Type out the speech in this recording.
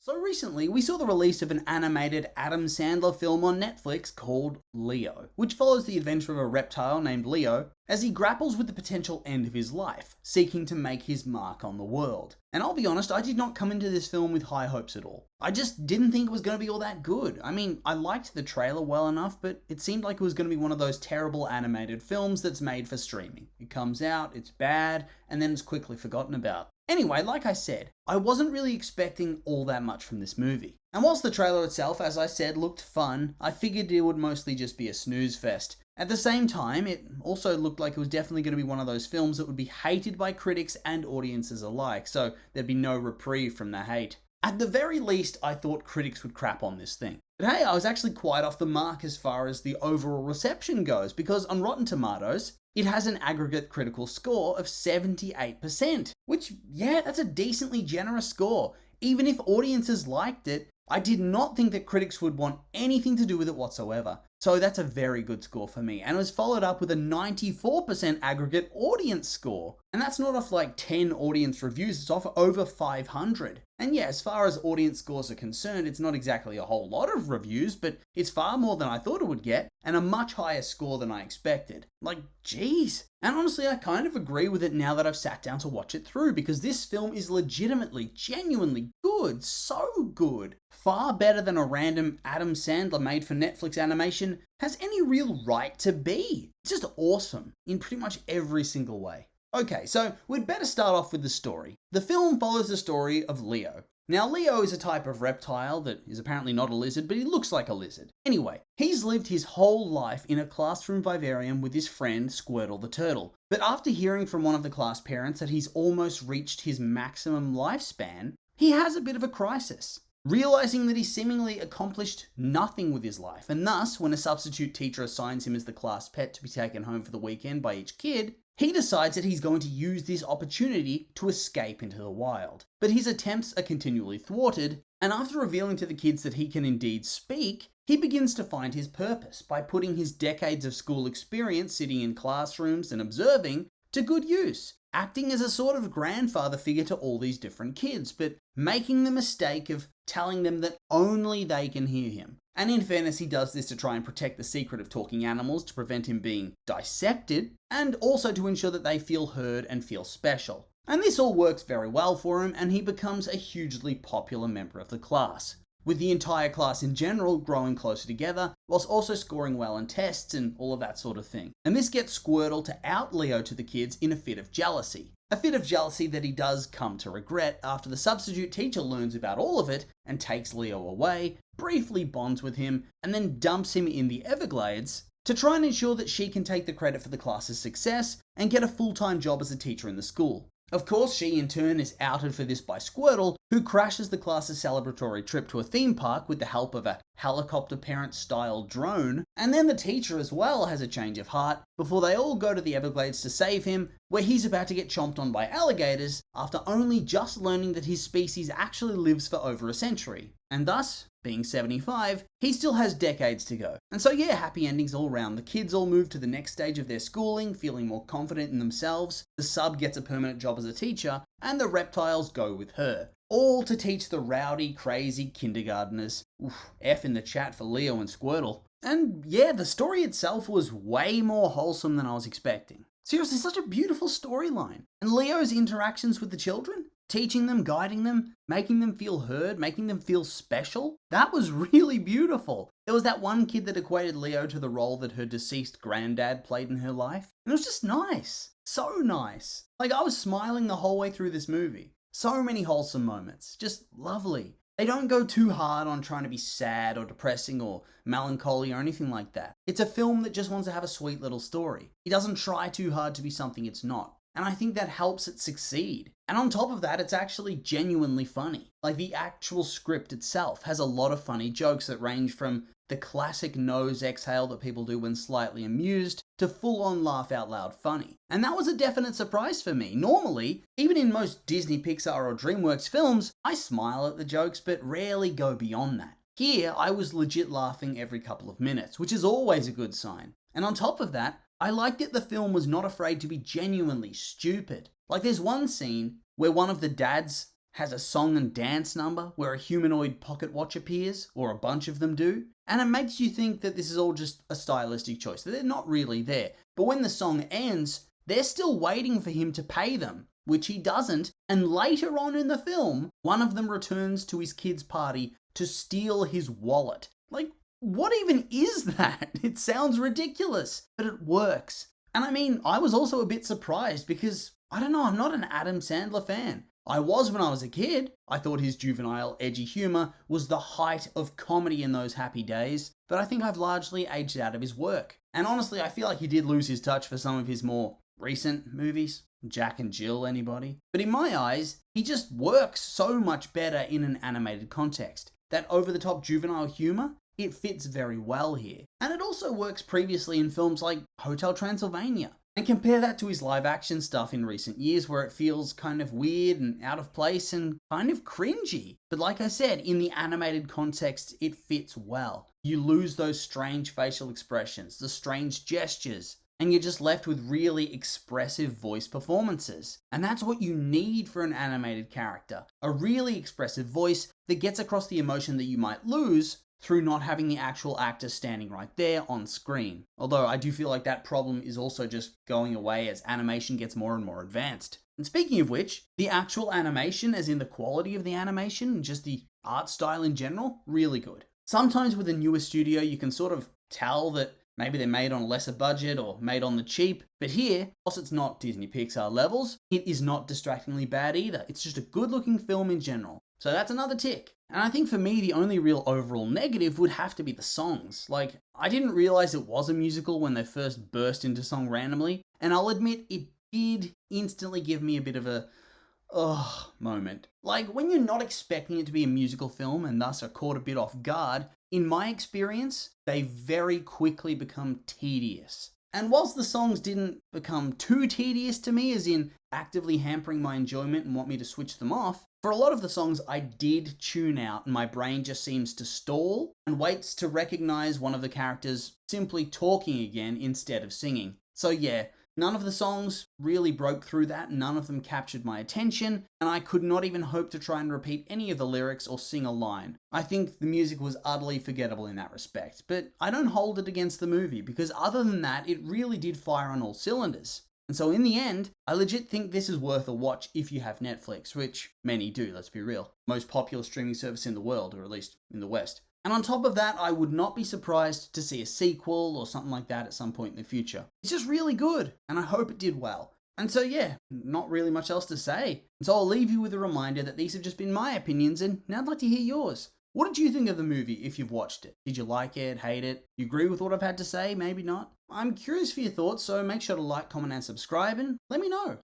So recently, we saw the release of an animated Adam Sandler film on Netflix called Leo, which follows the adventure of a reptile named Leo as he grapples with the potential end of his life, seeking to make his mark on the world. And I'll be honest, I did not come into this film with high hopes at all. I just didn't think it was going to be all that good. I mean, I liked the trailer well enough, but it seemed like it was going to be one of those terrible animated films that's made for streaming. It comes out, it's bad, and then it's quickly forgotten about. Anyway, like I said, I wasn't really expecting all that much from this movie. And whilst the trailer itself, as I said, looked fun, I figured it would mostly just be a snooze fest. At the same time, it also looked like it was definitely going to be one of those films that would be hated by critics and audiences alike, so there'd be no reprieve from the hate. At the very least, I thought critics would crap on this thing. But hey, I was actually quite off the mark as far as the overall reception goes, because on Rotten Tomatoes, it has an aggregate critical score of 78%, which, yeah, that's a decently generous score. Even if audiences liked it, I did not think that critics would want anything to do with it whatsoever. So that's a very good score for me. And it was followed up with a 94% aggregate audience score. And that's not off like 10 audience reviews, it's off over 500. And yeah, as far as audience scores are concerned, it's not exactly a whole lot of reviews, but it's far more than I thought it would get, and a much higher score than I expected. Like, geez. And honestly, I kind of agree with it now that I've sat down to watch it through, because this film is legitimately, genuinely good, so good. Far better than a random Adam Sandler made for Netflix animation has any real right to be. It's just awesome in pretty much every single way. Okay, so we'd better start off with the story. The film follows the story of Leo. Now, Leo is a type of reptile that is apparently not a lizard, but he looks like a lizard. Anyway, he's lived his whole life in a classroom vivarium with his friend Squirtle the turtle. But after hearing from one of the class parents that he's almost reached his maximum lifespan, he has a bit of a crisis. Realizing that he's seemingly accomplished nothing with his life, and thus, when a substitute teacher assigns him as the class pet to be taken home for the weekend by each kid, he decides that he's going to use this opportunity to escape into the wild. But his attempts are continually thwarted, and after revealing to the kids that he can indeed speak, he begins to find his purpose by putting his decades of school experience sitting in classrooms and observing to good use, acting as a sort of grandfather figure to all these different kids, but making the mistake of telling them that only they can hear him. And in fairness, he does this to try and protect the secret of talking animals, to prevent him being dissected, and also to ensure that they feel heard and feel special. And this all works very well for him, and he becomes a hugely popular member of the class, with the entire class in general growing closer together, whilst also scoring well in tests and all of that sort of thing. And this gets Squirtle to out Leo to the kids in a fit of jealousy. A fit of jealousy that he does come to regret after the substitute teacher learns about all of it and takes Leo away, briefly bonds with him, and then dumps him in the Everglades to try and ensure that she can take the credit for the class's success and get a full-time job as a teacher in the school. Of course, she in turn is outed for this by Squirtle, who crashes the class's celebratory trip to a theme park with the help of a helicopter parent-style drone, and then the teacher as well has a change of heart before they all go to the Everglades to save him, where he's about to get chomped on by alligators after only just learning that his species actually lives for over a century. And thus, being 75, he still has decades to go. And so yeah, happy endings all round. The kids all move to the next stage of their schooling, feeling more confident in themselves, the sub gets a permanent job as a teacher, and the reptiles go with her. All to teach the rowdy, crazy kindergarteners. Oof, F in the chat for Leo and Squirtle. And yeah, the story itself was way more wholesome than I was expecting. Seriously, such a beautiful storyline. And Leo's interactions with the children? Teaching them, guiding them, making them feel heard, making them feel special. That was really beautiful. There was that one kid that equated Leo to the role that her deceased granddad played in her life. And it was just nice. So nice. Like, I was smiling the whole way through this movie. So many wholesome moments. Just lovely. They don't go too hard on trying to be sad or depressing or melancholy or anything like that. It's a film that just wants to have a sweet little story. It doesn't try too hard to be something it's not. And I think that helps it succeed. And on top of that, it's actually genuinely funny. Like, the actual script itself has a lot of funny jokes that range from the classic nose exhale that people do when slightly amused to full-on laugh out loud funny. And that was a definite surprise for me. Normally, even in most Disney, Pixar or DreamWorks films, I smile at the jokes but rarely go beyond that. Here, I was legit laughing every couple of minutes, which is always a good sign. And on top of that, I liked that the film was not afraid to be genuinely stupid. Like, there's one scene where one of the dads has a song and dance number where a humanoid pocket watch appears, or a bunch of them do, and it makes you think that this is all just a stylistic choice, that they're not really there. But when the song ends, they're still waiting for him to pay them, which he doesn't, and later on in the film, one of them returns to his kid's party to steal his wallet. Like, what even is that? It sounds ridiculous, but it works. And I mean, I was also a bit surprised because, I don't know, I'm not an Adam Sandler fan. I was when I was a kid. I thought his juvenile, edgy humour was the height of comedy in those happy days, but I think I've largely aged out of his work. And honestly, I feel like he did lose his touch for some of his more recent movies. Jack and Jill, anybody? But in my eyes, he just works so much better in an animated context. That over-the-top juvenile humour, it fits very well here. And it also works previously in films like Hotel Transylvania. And compare that to his live-action stuff in recent years where it feels kind of weird and out of place and kind of cringy. But like I said, in the animated context, it fits well. You lose those strange facial expressions, the strange gestures, and you're just left with really expressive voice performances. And that's what you need for an animated character. A really expressive voice that gets across the emotion that you might lose through not having the actual actor standing right there on screen. Although I do feel like that problem is also just going away as animation gets more and more advanced. And speaking of which, the actual animation, as in the quality of the animation and just the art style in general, really good. Sometimes with a newer studio, you can sort of tell that maybe they're made on a lesser budget or made on the cheap, but here, whilst it's not Disney Pixar levels, it is not distractingly bad either. It's just a good looking film in general. So that's another tick. And I think for me, the only real overall negative would have to be the songs. Like, I didn't realize it was a musical when they first burst into song randomly, and I'll admit it did instantly give me a bit of a moment. Like, when you're not expecting it to be a musical film and thus are caught a bit off guard, in my experience, they very quickly become tedious. And whilst the songs didn't become too tedious to me, as in actively hampering my enjoyment and want me to switch them off, for a lot of the songs I did tune out and my brain just seems to stall and waits to recognize one of the characters simply talking again instead of singing. So yeah, none of the songs really broke through that, none of them captured my attention, and I could not even hope to try and repeat any of the lyrics or sing a line. I think the music was utterly forgettable in that respect, but I don't hold it against the movie, because other than that, it really did fire on all cylinders. And so in the end, I legit think this is worth a watch if you have Netflix, which many do, let's be real. Most popular streaming service in the world, or at least in the West. And on top of that, I would not be surprised to see a sequel or something like that at some point in the future. It's just really good, and I hope it did well. And so yeah, not really much else to say. And so I'll leave you with a reminder that these have just been my opinions, and now I'd like to hear yours. What did you think of the movie if you've watched it? Did you like it, hate it? You agree with what I've had to say, maybe not? I'm curious for your thoughts, so make sure to like, comment and subscribe and let me know.